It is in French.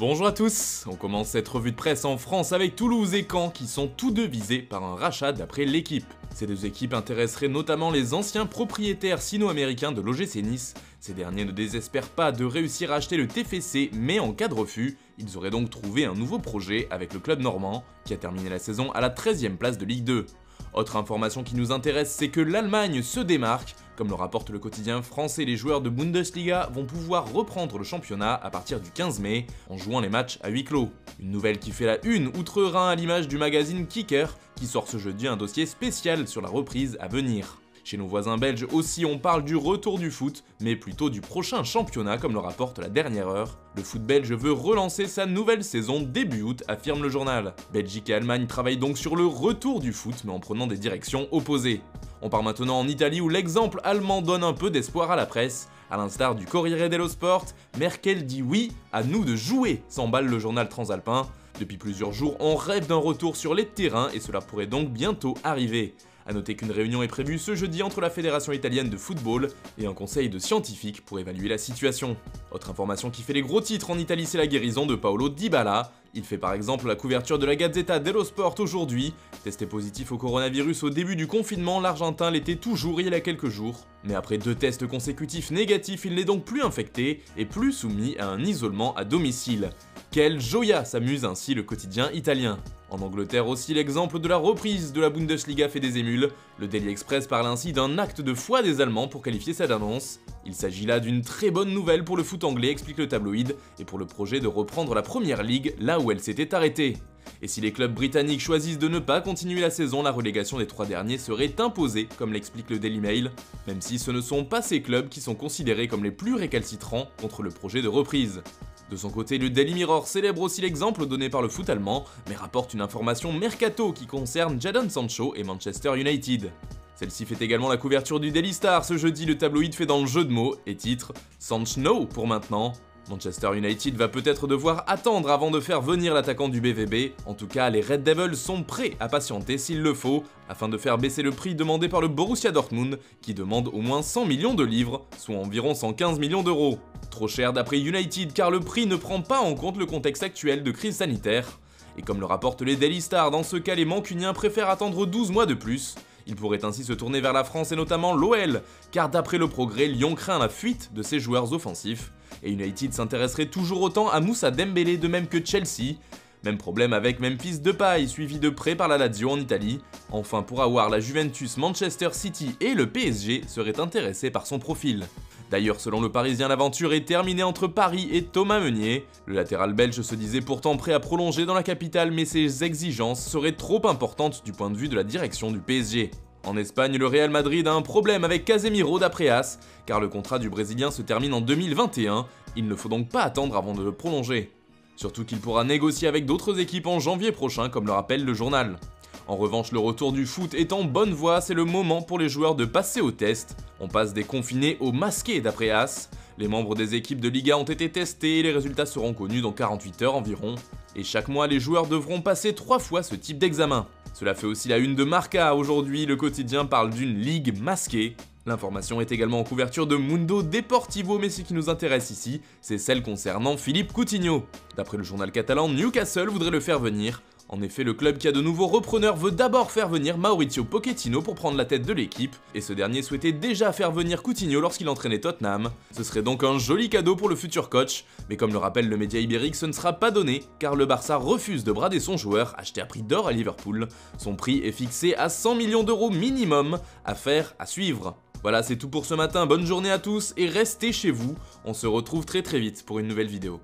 Bonjour à tous, on commence cette revue de presse en France avec Toulouse et Caen qui sont tous deux visés par un rachat d'après l'équipe. Ces deux équipes intéresseraient notamment les anciens propriétaires sino-américains de l'OGC Nice. Ces derniers ne désespèrent pas de réussir à acheter le TFC, mais en cas de refus, ils auraient donc trouvé un nouveau projet avec le club normand qui a terminé la saison à la 13e place de Ligue 2. Autre information qui nous intéresse, c'est que l'Allemagne se démarque. Comme le rapporte le quotidien français, les joueurs de Bundesliga vont pouvoir reprendre le championnat à partir du 15 mai, en jouant les matchs à huis clos. Une nouvelle qui fait la une outre-Rhin à l'image du magazine Kicker, qui sort ce jeudi un dossier spécial sur la reprise à venir. Chez nos voisins belges aussi, on parle du retour du foot, mais plutôt du prochain championnat comme le rapporte la dernière heure. Le foot belge veut relancer sa nouvelle saison début août, affirme le journal. Belgique et Allemagne travaillent donc sur le retour du foot, mais en prenant des directions opposées. On part maintenant en Italie où l'exemple allemand donne un peu d'espoir à la presse. À l'instar du Corriere dello Sport, Merkel dit oui, à nous de jouer, s'emballe le journal transalpin. Depuis plusieurs jours, on rêve d'un retour sur les terrains et cela pourrait donc bientôt arriver. A noter qu'une réunion est prévue ce jeudi entre la Fédération italienne de football et un conseil de scientifiques pour évaluer la situation. Autre information qui fait les gros titres en Italie, c'est la guérison de Paolo Dybala. Il fait par exemple la couverture de la Gazzetta dello Sport aujourd'hui. Testé positif au coronavirus au début du confinement, l'Argentin l'était toujours il y a quelques jours. Mais après 2 tests consécutifs négatifs, il n'est donc plus infecté et plus soumis à un isolement à domicile. Quelle joya, s'amuse ainsi le quotidien italien. En Angleterre aussi, l'exemple de la reprise de la Bundesliga fait des émules. Le Daily Express parle ainsi d'un acte de foi des Allemands pour qualifier cette annonce. Il s'agit là d'une très bonne nouvelle pour le foot anglais, explique le tabloïd, et pour le projet de reprendre la Première Ligue là où elle s'était arrêtée. Et si les clubs britanniques choisissent de ne pas continuer la saison, la relégation des 3 derniers serait imposée, comme l'explique le Daily Mail, même si ce ne sont pas ces clubs qui sont considérés comme les plus récalcitrants contre le projet de reprise. De son côté, le Daily Mirror célèbre aussi l'exemple donné par le foot allemand, mais rapporte une information mercato qui concerne Jadon Sancho et Manchester United. Celle-ci fait également la couverture du Daily Star ce jeudi, le tabloïd fait dans le jeu de mots et titre « Sancho pour maintenant ». Manchester United va peut-être devoir attendre avant de faire venir l'attaquant du BVB, en tout cas les Red Devils sont prêts à patienter s'il le faut, afin de faire baisser le prix demandé par le Borussia Dortmund, qui demande au moins 100 millions de livres, soit environ 115 millions d'euros. Trop cher d'après United car le prix ne prend pas en compte le contexte actuel de crise sanitaire. Et comme le rapportent les Daily Star, dans ce cas les Mancuniens préfèrent attendre 12 mois de plus. Ils pourraient ainsi se tourner vers la France et notamment l'OL, car d'après le Progrès, Lyon craint la fuite de ses joueurs offensifs. Et United s'intéresserait toujours autant à Moussa Dembélé de même que Chelsea. Même problème avec Memphis Depay, suivi de près par la Lazio en Italie. Enfin pour avoir la Juventus, Manchester City et le PSG seraient intéressés par son profil. D'ailleurs, selon le Parisien, l'aventure est terminée entre Paris et Thomas Meunier. Le latéral belge se disait pourtant prêt à prolonger dans la capitale, mais ses exigences seraient trop importantes du point de vue de la direction du PSG. En Espagne, le Real Madrid a un problème avec Casemiro d'après AS, car le contrat du Brésilien se termine en 2021, il ne faut donc pas attendre avant de le prolonger. Surtout qu'il pourra négocier avec d'autres équipes en janvier prochain, comme le rappelle le journal. En revanche, le retour du foot est en bonne voie, c'est le moment pour les joueurs de passer au test. On passe des confinés aux masqués d'après AS. Les membres des équipes de Liga ont été testés et les résultats seront connus dans 48 heures environ. Et chaque mois, les joueurs devront passer 3 fois ce type d'examen. Cela fait aussi la une de Marca. Aujourd'hui, le quotidien parle d'une ligue masquée. L'information est également en couverture de Mundo Deportivo, mais ce qui nous intéresse ici, c'est celle concernant Philippe Coutinho. D'après le journal catalan, Newcastle voudrait le faire venir. En effet, le club qui a de nouveaux repreneurs veut d'abord faire venir Mauricio Pochettino pour prendre la tête de l'équipe, et ce dernier souhaitait déjà faire venir Coutinho lorsqu'il entraînait Tottenham. Ce serait donc un joli cadeau pour le futur coach, mais comme le rappelle le média ibérique, ce ne sera pas donné, car le Barça refuse de brader son joueur, acheté à prix d'or à Liverpool. Son prix est fixé à 100 millions d'euros minimum, affaire à suivre. Voilà, c'est tout pour ce matin, bonne journée à tous, et restez chez vous, on se retrouve très vite pour une nouvelle vidéo.